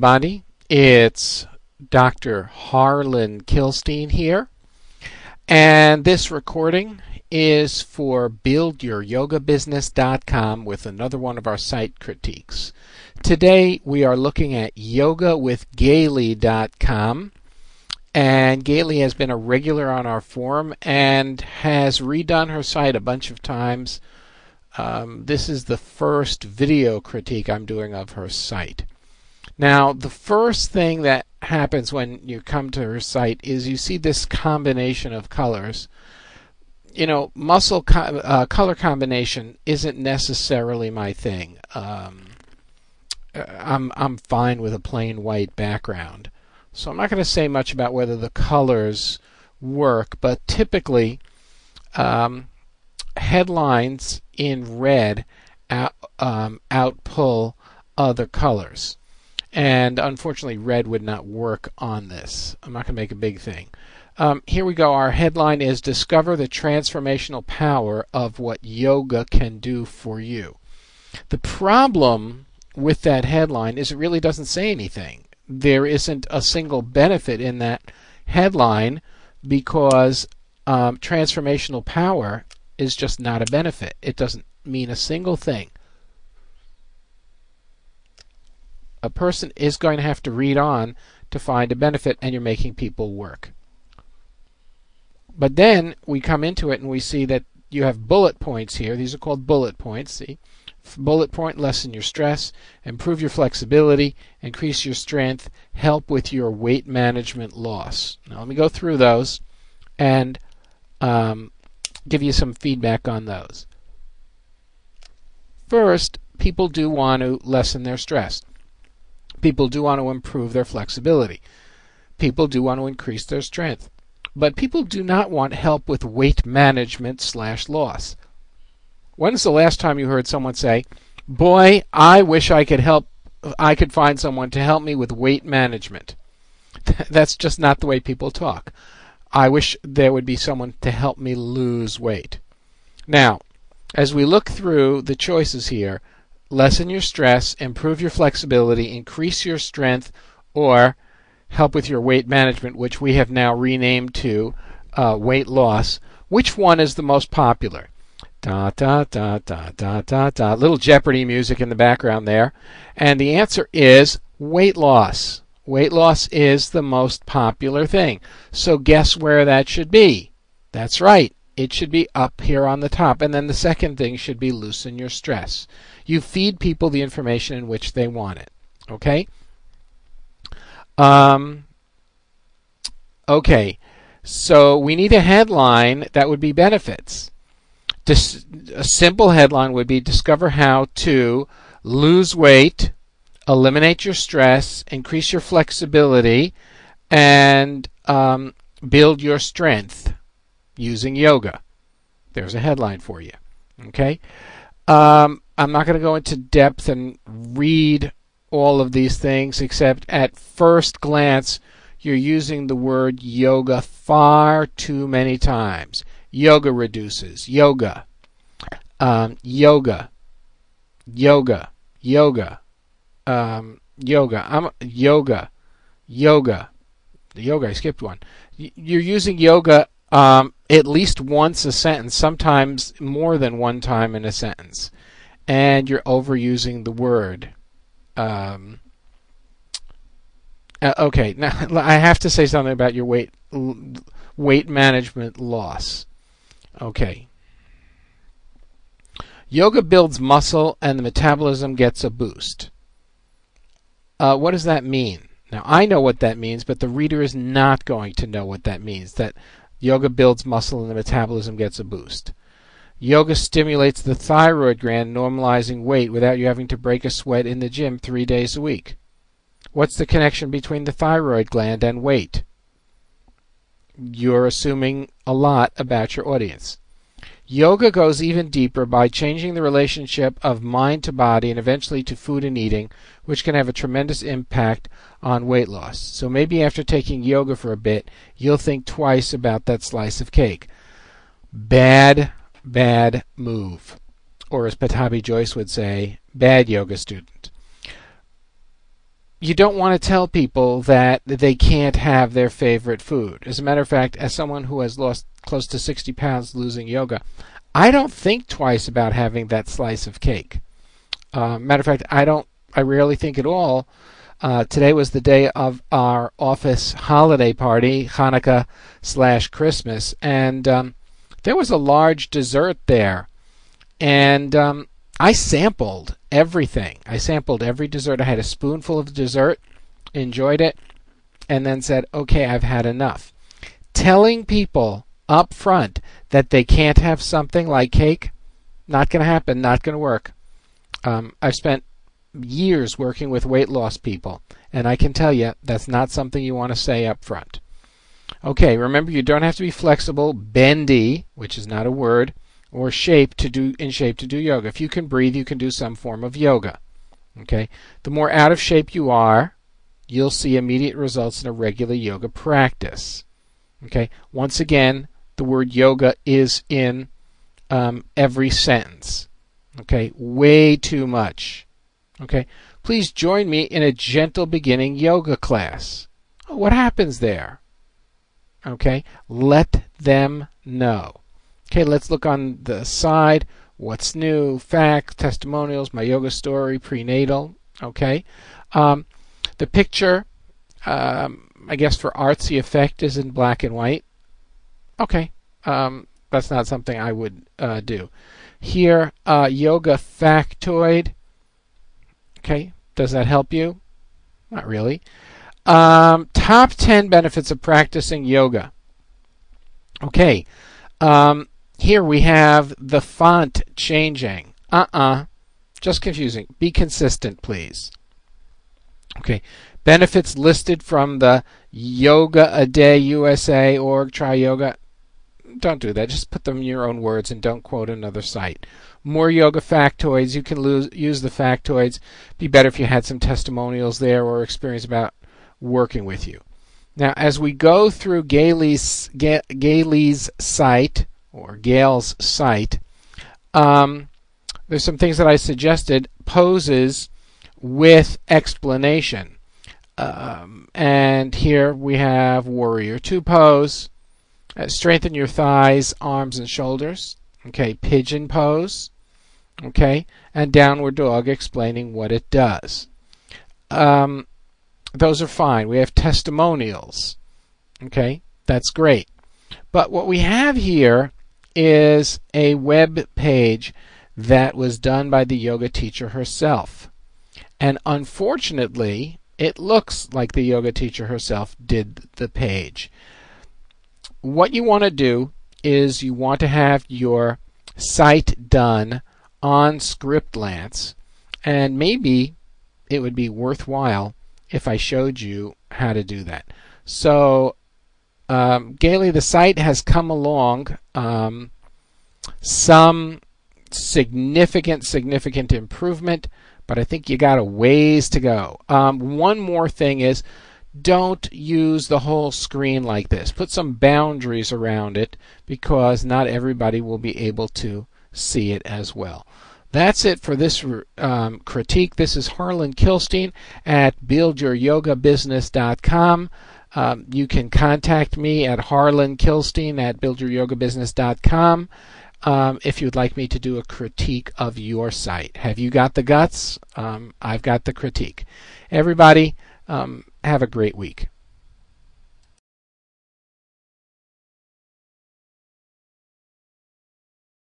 Everybody, it's Dr. Harlan Kilstein here, and this recording is for buildyouryogabusiness.com with another one of our site critiques. Today we are looking at yogawithgailey.com, and Gailey has been a regular on our forum and has redone her site a bunch of times. This is the first video critique I'm doing of her site. Now, the first thing that happens when you come to her site is you see this combination of colors. You know, color combination isn't necessarily my thing. I'm fine with a plain white background. So I'm not going to say much about whether the colors work, but typically headlines in red outpull other colors. And unfortunately, red would not work on this. I'm not going to make a big thing. Here we go. Our headline is Discover the Transformational Power of What Yoga Can Do for You. The problem with that headline is it really doesn't say anything. There isn't a single benefit in that headline because transformational power is just not a benefit. It doesn't mean a single thing. A person is going to have to read on to find a benefit, and you're making people work. But then we come into it and we see that you have bullet points here. These are called bullet points. See? Bullet point: lessen your stress, improve your flexibility, increase your strength, help with your weight management loss. Now let me go through those and give you some feedback on those. First, people do want to lessen their stress. People do want to improve their flexibility. People do want to increase their strength. But people do not want help with weight management / loss. When's the last time you heard someone say, "Boy, I wish I could find someone to help me with weight management"? That's just not the way people talk. I wish there would be someone to help me lose weight. Now, as we look through the choices here, lessen your stress, improve your flexibility, increase your strength, or help with your weight management, which we have now renamed to weight loss. Which one is the most popular? Da da da da da da da. Little Jeopardy music in the background there. And the answer is weight loss. Weight loss is the most popular thing. So guess where that should be? That's right. It should be up here on the top. And then the second thing should be loosen your stress. You feed people the information in which they want it. Okay? Okay. So we need a headline that would be benefits. A simple headline would be discover how to lose weight, eliminate your stress, increase your flexibility, and build your strength using yoga. There's a headline for you. Okay? I'm not going to go into depth and read all of these things, except at first glance, you're using the word yoga far too many times. Yoga reduces. Yoga. Yoga. Yoga. Yoga. Yoga. Yoga. Yoga. The yoga, I skipped one. You're using yoga at least once a sentence, sometimes more than one time in a sentence. And you're overusing the word. Okay, now I have to say something about your weight management loss. Okay. Yoga builds muscle and the metabolism gets a boost. What does that mean? Now, I know what that means, but the reader is not going to know what that means, that yoga builds muscle and the metabolism gets a boost. Yoga stimulates the thyroid gland, normalizing weight without you having to break a sweat in the gym 3 days a week. What's the connection between the thyroid gland and weight? You're assuming a lot about your audience. Yoga goes even deeper by changing the relationship of mind to body and eventually to food and eating, which can have a tremendous impact on weight loss. So maybe after taking yoga for a bit, you'll think twice about that slice of cake. Bad move. Or as Patabi Joyce would say, bad yoga student. you don't want to tell people that they can't have their favorite food. As a matter of fact, as someone who has lost close to 60 pounds losing yoga, I don't think twice about having that slice of cake. Matter of fact, I rarely think at all. Today was the day of our office holiday party, Hanukkah/Christmas, and there was a large dessert there. And I sampled everything. I sampled every dessert. I had a spoonful of dessert, enjoyed it, and then said, okay, I've had enough. Telling people up front that they can't have something like cake, not going to happen, not going to work. I've spent years working with weight loss people, and I can tell you that's not something you want to say up front. Okay, remember you don't have to be flexible, bendy, which is not a word, or in shape to do yoga. If you can breathe, you can do some form of yoga. Okay? The more out of shape you are, you'll see immediate results in a regular yoga practice. Okay? Once again, the word yoga is in every sentence. Okay? Way too much. Okay? Please join me in a gentle beginning yoga class. What happens there? Okay? Let them know. Okay, let's look on the side. What's new? Facts, testimonials, my yoga story, prenatal. Okay. The picture, I guess for artsy effect, is in black and white. Okay. That's not something I would do. Here, yoga factoid. Okay. Does that help you? Not really. Top 10 benefits of practicing yoga. Okay. Here we have the font changing. Just confusing. Be consistent, please. Okay. Benefits listed from the Yoga A Day USA org. Try yoga. Don't do that. Just put them in your own words and don't quote another site. More yoga factoids. You can use the factoids. Be better if you had some testimonials there or experience about working with you. Now, as we go through Gailey's site, or Gail's site, there's some things that I suggested. Poses with explanation. And here we have Warrior 2 pose. Strengthen your thighs, arms, and shoulders. Okay, pigeon pose. Okay, and downward dog, explaining what it does. Those are fine. We have testimonials. Okay, that's great. But what we have here is a web page that was done by the yoga teacher herself. And unfortunately, it looks like the yoga teacher herself did the page. What you want to do is you want to have your site done on Scriptlance, and maybe it would be worthwhile if I showed you how to do that. So Gailey, the site has come along. Some significant improvement, but I think you got a ways to go. One more thing is, don't use the whole screen like this. Put some boundaries around it because not everybody will be able to see it as well. That's it for this critique. This is Harlan Kilstein at buildyouryogabusiness.com. You can contact me at harlankilstein at buildyouryogabusiness.com if you'd like me to do a critique of your site. Have you got the guts? I've got the critique. Everybody, have a great week.